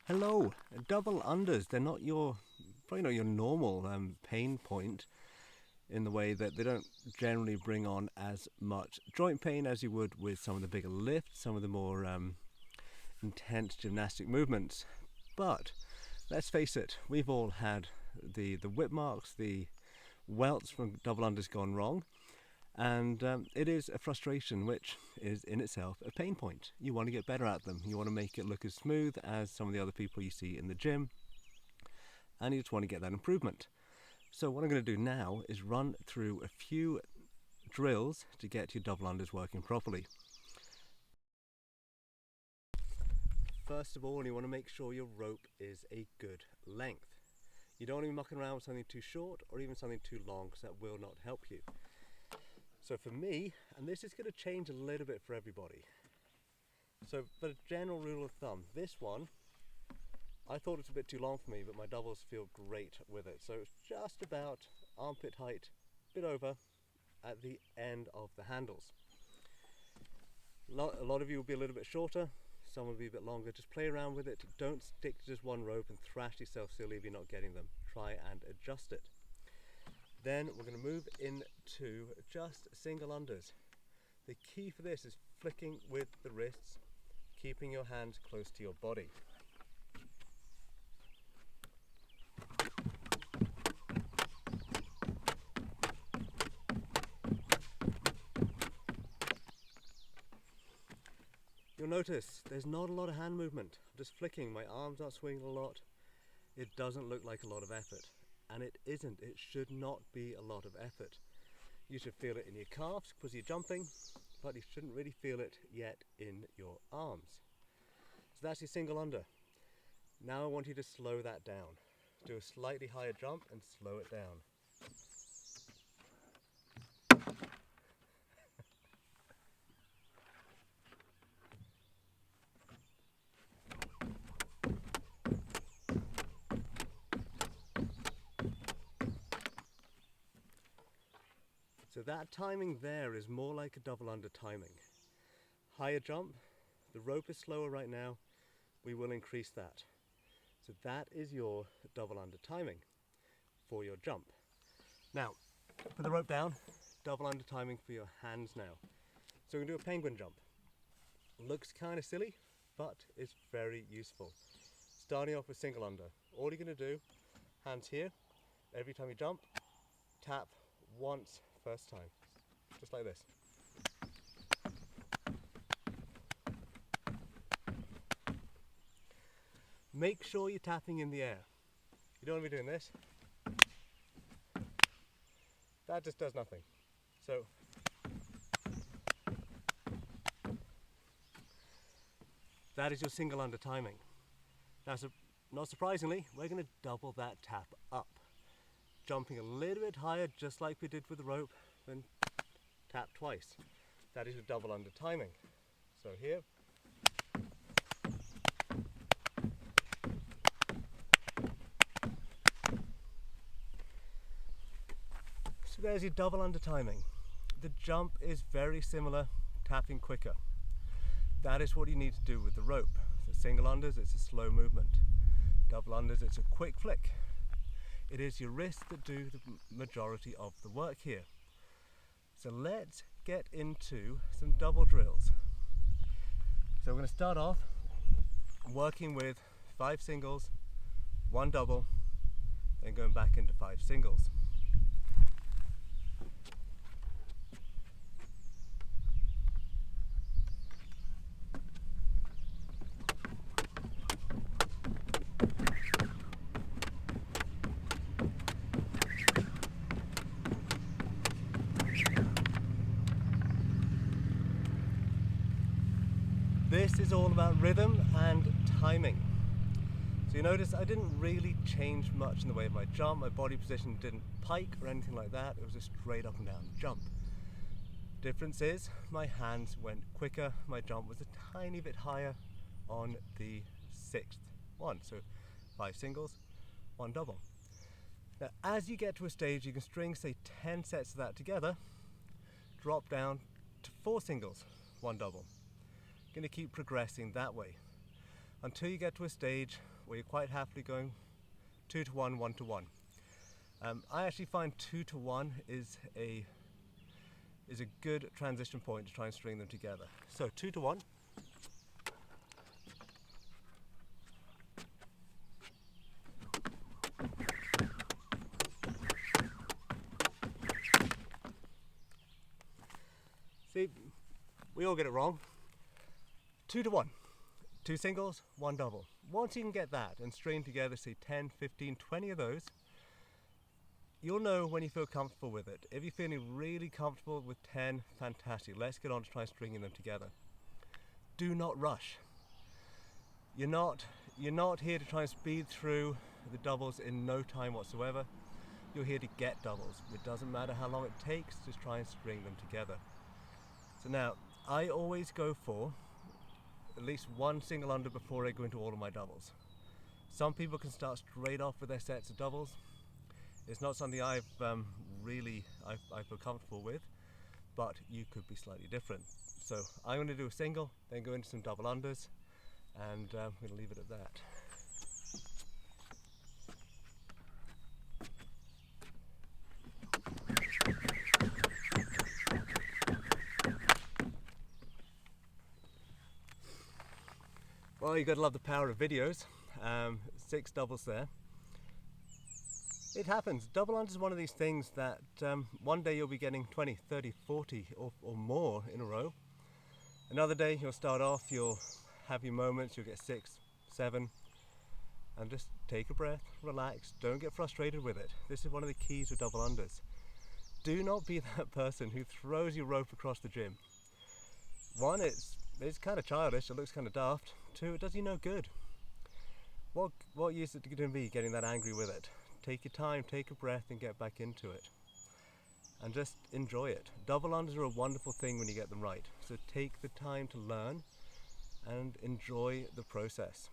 Hello, double unders. They're probably not your normal pain point in the way that they don't generally bring on as much joint pain as you would with some of the bigger lifts, some of the more intense gymnastic movements. But let's face it, we've all had the whip marks, the welts from double unders gone wrong. And it is a frustration, which is in itself a pain point. You want to get better at them. You want to make it look as smooth as some of the other people you see in the gym. And you just want to get that improvement. So what I'm going to do now is run through a few drills to get your double unders working properly. First of all, you want to make sure your rope is a good length. You don't want to be mucking around with something too short or even something too long, because that will not help you. So for me, and this is going to change a little bit for everybody. So for a general rule of thumb, this one, I thought it was a bit too long for me, but my doubles feel great with it. So it's just about armpit height, a bit over at the end of the handles. A lot of you will be a little bit shorter, some will be a bit longer. Just play around with it. Don't stick to just one rope and thrash yourself silly if you're not getting them. Try and adjust it. Then we're going to move into just single unders. The key for this is flicking with the wrists, keeping your hands close to your body. You'll notice there's not a lot of hand movement. I'm just flicking, my arms aren't swinging a lot. It doesn't look like a lot of effort. And it isn't. It should not be a lot of effort. You should feel it in your calves because you're jumping, but you shouldn't really feel it yet in your arms. So that's your single under. Now I want you to slow that down. Do a slightly higher jump and slow it down. So that timing there is more like a double under timing. Higher jump, the rope is slower right now, we will increase that. So that is your double under timing for your jump. Now, put the rope down, double under timing for your hands now. So we're going to do a penguin jump. Looks kind of silly, but it's very useful. Starting off with single under. All you're going to do, hands here, every time you jump, tap once first time, just like this. Make sure you're tapping in the air. You don't want to be doing this. That just does nothing. So that is your single under timing. Now, not surprisingly, we're going to double that tap up. Jumping a little bit higher, just like we did with the rope, then tap twice. That is your double under timing. So here. So there's your double under timing. The jump is very similar, tapping quicker. That is what you need to do with the rope. So single unders, it's a slow movement. Double unders, it's a quick flick. It is your wrists that do the majority of the work here. So let's get into some double drills. So we're going to start off working with 5 singles, 1 double, then going back into 5 singles. This is all about rhythm and timing. So you notice I didn't really change much in the way of my jump. My body position didn't pike or anything like that. It was a straight up and down jump. Difference is my hands went quicker. My jump was a tiny bit higher on the 6th one. So 5 singles, 1 double. Now as you get to a stage you can string say 10 sets of that together, drop down to 4 singles, 1 double. Going to keep progressing that way. until you get to a stage where you're quite happily going 2 to 1, 1 to 1. I actually find 2 to 1 is a good transition point to try and string them together. So 2 to 1. See, we all get it wrong. 2 to 1. 2 singles, 1 double. Once you can get that and string together, say 10, 15, 20 of those, you'll know when you feel comfortable with it. If you're feeling really comfortable with 10, fantastic. Let's get on to try stringing them together. Do not rush. You're not here to try and speed through the doubles in no time whatsoever. You're here to get doubles. It doesn't matter how long it takes, just try and string them together. So now, I always go for at least 1 single under before I go into all of my doubles. Some people can start straight off with their sets of doubles. It's not something I feel comfortable with, but you could be slightly different. So I'm going to do a single, then go into some double unders, and I'm going to leave it at that. Well, you've got to love the power of videos. 6 doubles there. It happens. Double unders is one of these things that one day you'll be getting 20, 30, 40 or more in a row. Another day you'll start off, you'll have your moments, you'll get 6, 7, and just take a breath, relax, don't get frustrated with it. This is one of the keys with double unders. Do not be that person who throws your rope across the gym. 1, it's kind of childish, it looks kind of daft. 2, it does you no good. What use is it going to be getting that angry with it? Take your time, take a breath and get back into it. And just enjoy it. Double unders are a wonderful thing when you get them right. So take the time to learn and enjoy the process.